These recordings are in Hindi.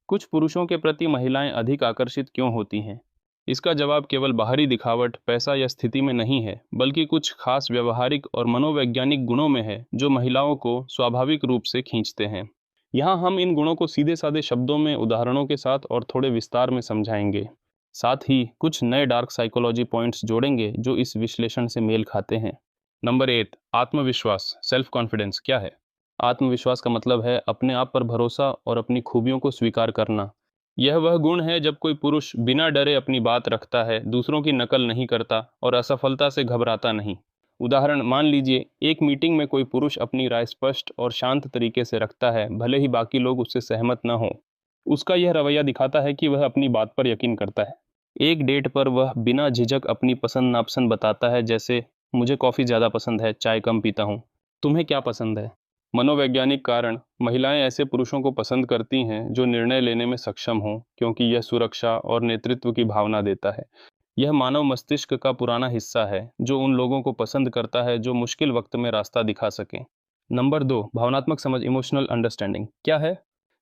कुछ पुरुषों के प्रति महिलाएं अधिक आकर्षित क्यों होती हैं? इसका जवाब केवल बाहरी दिखावट, पैसा या स्थिति में नहीं है, बल्कि कुछ खास व्यवहारिक और मनोवैज्ञानिक गुणों में है जो महिलाओं को स्वाभाविक रूप से खींचते हैं। यहाँ हम इन गुणों को सीधे साधे शब्दों में, उदाहरणों के साथ और थोड़े विस्तार में समझाएंगे। साथ ही कुछ नए डार्क साइकोलॉजी पॉइंट्स जोड़ेंगे जो इस विश्लेषण से मेल खाते हैं। नंबर 8, आत्मविश्वास, सेल्फ कॉन्फिडेंस क्या है? आत्मविश्वास का मतलब है अपने आप पर भरोसा और अपनी खूबियों को स्वीकार करना। यह वह गुण है जब कोई पुरुष बिना डरे अपनी बात रखता है, दूसरों की नकल नहीं करता और असफलता से घबराता नहीं। उदाहरण, मान लीजिए एक मीटिंग में कोई पुरुष अपनी राय स्पष्ट और शांत तरीके से रखता है, भले ही बाकी लोग उससे सहमत न हो। उसका यह रवैया दिखाता है कि वह अपनी बात पर यकीन करता है। एक डेट पर वह बिना झिझक अपनी पसंद नापसंद बताता है, जैसे मुझे कॉफ़ी ज़्यादा पसंद है, चाय कम पीता हूँ। तुम्हें क्या पसंद है? मनोवैज्ञानिक कारण, महिलाएं ऐसे पुरुषों को पसंद करती हैं जो निर्णय लेने में सक्षम हों, क्योंकि यह सुरक्षा और नेतृत्व की भावना देता है। यह मानव मस्तिष्क का पुराना हिस्सा है जो उन लोगों को पसंद करता है जो मुश्किल वक्त में रास्ता दिखा सकें। नंबर 2, भावनात्मक समझ, इमोशनल अंडरस्टैंडिंग क्या है?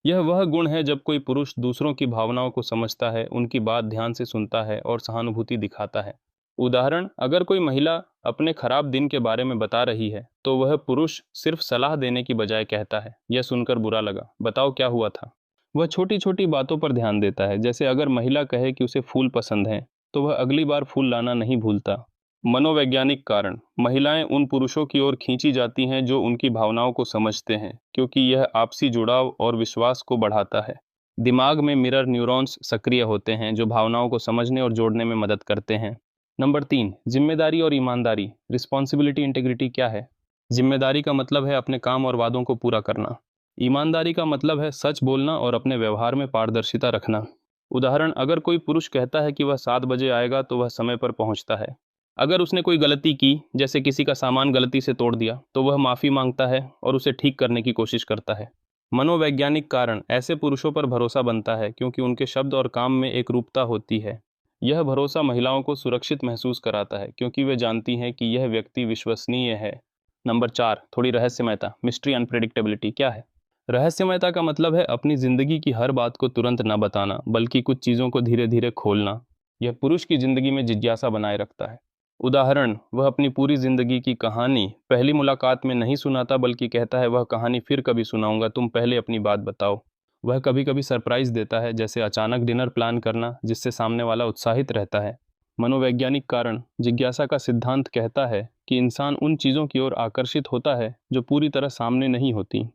यह वह गुण है जब कोई पुरुष दूसरों की भावनाओं को समझता है, उनकी बात ध्यान से सुनता है और सहानुभूति दिखाता है। उदाहरण, अगर कोई महिला अपने खराब दिन के बारे में बता रही है तो वह पुरुष सिर्फ सलाह देने की बजाय कहता है, यह सुनकर बुरा लगा, बताओ क्या हुआ था। वह छोटी छोटी बातों पर ध्यान देता है, जैसे अगर महिला कहे कि उसे फूल पसंद है तो वह अगली बार फूल लाना नहीं भूलता। मनोवैज्ञानिक कारण, महिलाएं उन पुरुषों की ओर खींची जाती हैं जो उनकी भावनाओं को समझते हैं, क्योंकि यह आपसी जुड़ाव और विश्वास को बढ़ाता है। दिमाग में मिरर न्यूरॉन्स सक्रिय होते हैं जो भावनाओं को समझने और जोड़ने में मदद करते हैं। नंबर 3, जिम्मेदारी और ईमानदारी, रिस्पॉन्सिबिलिटी इंटीग्रिटी क्या है? जिम्मेदारी का मतलब है अपने काम और वादों को पूरा करना। ईमानदारी का मतलब है सच बोलना और अपने व्यवहार में पारदर्शिता रखना। उदाहरण, अगर कोई पुरुष कहता है कि वह 7 बजे आएगा तो वह समय पर पहुंचता है। अगर उसने कोई गलती की, जैसे किसी का सामान गलती से तोड़ दिया, तो वह माफ़ी मांगता है और उसे ठीक करने की कोशिश करता है। मनोवैज्ञानिक कारण, ऐसे पुरुषों पर भरोसा बनता है क्योंकि उनके शब्द और काम में एकरूपता होती है। यह भरोसा महिलाओं को सुरक्षित महसूस कराता है क्योंकि वे जानती हैं कि यह व्यक्ति विश्वसनीय है। नंबर 4, थोड़ी रहस्यमयता, मिस्ट्री अनप्रेडिक्टेबिलिटी क्या है? रहस्यमयता का मतलब है अपनी जिंदगी की हर बात को तुरंत न बताना, बल्कि कुछ चीज़ों को धीरे धीरे खोलना। यह पुरुष की जिंदगी में जिज्ञासा बनाए रखता है। उदाहरण, वह अपनी पूरी जिंदगी की कहानी पहली मुलाकात में नहीं सुनाता, बल्कि कहता है वह कहानी फिर कभी सुनाऊंगा, तुम पहले अपनी बात बताओ। वह कभी कभी सरप्राइज देता है, जैसे अचानक डिनर प्लान करना, जिससे सामने वाला उत्साहित रहता है। मनोवैज्ञानिक कारण, जिज्ञासा का सिद्धांत कहता है कि इंसान उन चीज़ों की ओर आकर्षित होता है जो पूरी तरह सामने नहीं होती।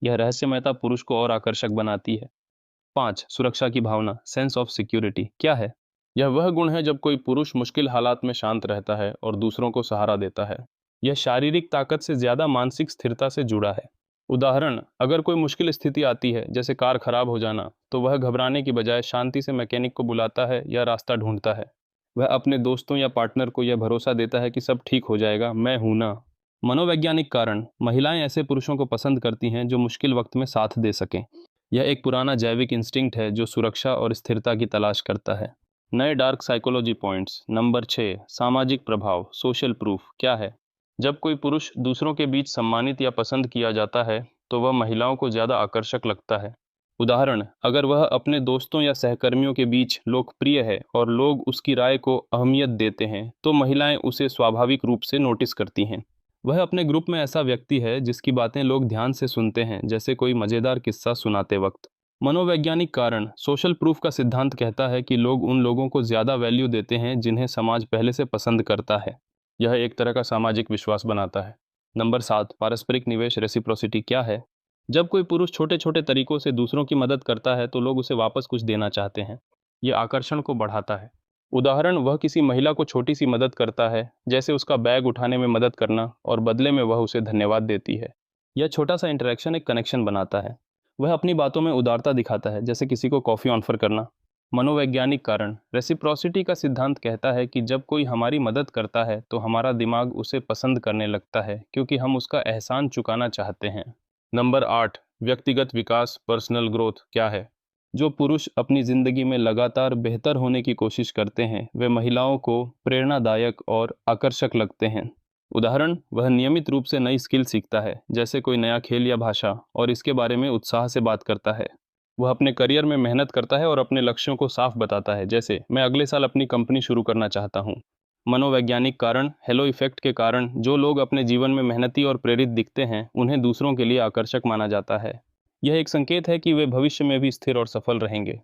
यह रहस्यमयता पुरुष को और आकर्षक बनाती है। 5, सुरक्षा की भावना, सेंस ऑफ सिक्योरिटी क्या है? यह वह गुण है जब कोई पुरुष मुश्किल हालात में शांत रहता है और दूसरों को सहारा देता है। यह शारीरिक ताकत से ज़्यादा मानसिक स्थिरता से जुड़ा है। उदाहरण, अगर कोई मुश्किल स्थिति आती है, जैसे कार खराब हो जाना, तो वह घबराने की बजाय शांति से मैकेनिक को बुलाता है या रास्ता ढूंढता है। वह अपने दोस्तों या पार्टनर को यह भरोसा देता है कि सब ठीक हो जाएगा, मैं हूं ना। मनोवैज्ञानिक कारण, महिलाएं ऐसे पुरुषों को पसंद करती हैं जो मुश्किल वक्त में साथ दे सकें। यह एक पुराना जैविक इंस्टिंक्ट है जो सुरक्षा और स्थिरता की तलाश करता है। नए डार्क साइकोलॉजी पॉइंट्स। नंबर 6, सामाजिक प्रभाव, सोशल प्रूफ क्या है? जब कोई पुरुष दूसरों के बीच सम्मानित या पसंद किया जाता है तो वह महिलाओं को ज़्यादा आकर्षक लगता है। उदाहरण, अगर वह अपने दोस्तों या सहकर्मियों के बीच लोकप्रिय है और लोग उसकी राय को अहमियत देते हैं तो महिलाएं उसे स्वाभाविक रूप से नोटिस करती हैं। वह अपने ग्रुप में ऐसा व्यक्ति है जिसकी बातें लोग ध्यान से सुनते हैं, जैसे कोई मज़ेदार किस्सा सुनाते वक्त। मनोवैज्ञानिक कारण, सोशल प्रूफ का सिद्धांत कहता है कि लोग उन लोगों को ज़्यादा वैल्यू देते हैं जिन्हें समाज पहले से पसंद करता है। यह एक तरह का सामाजिक विश्वास बनाता है। नंबर 7, पारस्परिक निवेश, रेसिप्रोसिटी क्या है? जब कोई पुरुष छोटे छोटे तरीकों से दूसरों की मदद करता है तो लोग उसे वापस कुछ देना चाहते हैं। यह आकर्षण को बढ़ाता है। उदाहरण, वह किसी महिला को छोटी सी मदद करता है, जैसे उसका बैग उठाने में मदद करना, और बदले में वह उसे धन्यवाद देती है। यह छोटा सा इंटरेक्शन एक कनेक्शन बनाता है। वह अपनी बातों में उदारता दिखाता है, जैसे किसी को कॉफ़ी ऑफर करना। मनोवैज्ञानिक कारण, रेसिप्रोसिटी का सिद्धांत कहता है कि जब कोई हमारी मदद करता है तो हमारा दिमाग उसे पसंद करने लगता है क्योंकि हम उसका एहसान चुकाना चाहते हैं। नंबर 8, व्यक्तिगत विकास, पर्सनल ग्रोथ क्या है? जो पुरुष अपनी ज़िंदगी में लगातार बेहतर होने की कोशिश करते हैं वे महिलाओं को प्रेरणादायक और आकर्षक लगते हैं। उदाहरण, वह नियमित रूप से नई स्किल सीखता है, जैसे कोई नया खेल या भाषा, और इसके बारे में उत्साह से बात करता है। वह अपने करियर में मेहनत करता है और अपने लक्ष्यों को साफ बताता है, जैसे मैं अगले साल अपनी कंपनी शुरू करना चाहता हूँ। मनोवैज्ञानिक कारण, हेलो इफेक्ट के कारण जो लोग अपने जीवन में मेहनती और प्रेरित दिखते हैं उन्हें दूसरों के लिए आकर्षक माना जाता है। यह एक संकेत है कि वे भविष्य में भी स्थिर और सफल रहेंगे।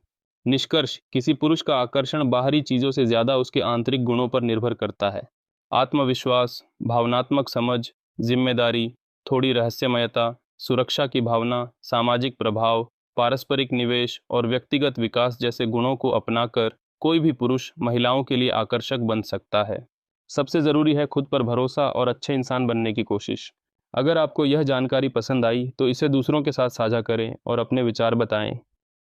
निष्कर्ष, किसी पुरुष का आकर्षण बाहरी चीजों से ज्यादा उसके आंतरिक गुणों पर निर्भर करता है। आत्मविश्वास, भावनात्मक समझ, जिम्मेदारी, थोड़ी रहस्यमयता, सुरक्षा की भावना, सामाजिक प्रभाव, पारस्परिक निवेश और व्यक्तिगत विकास जैसे गुणों को अपनाकर कोई भी पुरुष महिलाओं के लिए आकर्षक बन सकता है। सबसे ज़रूरी है खुद पर भरोसा और अच्छे इंसान बनने की कोशिश। अगर आपको यह जानकारी पसंद आई तो इसे दूसरों के साथ साझा करें और अपने विचार बताएं।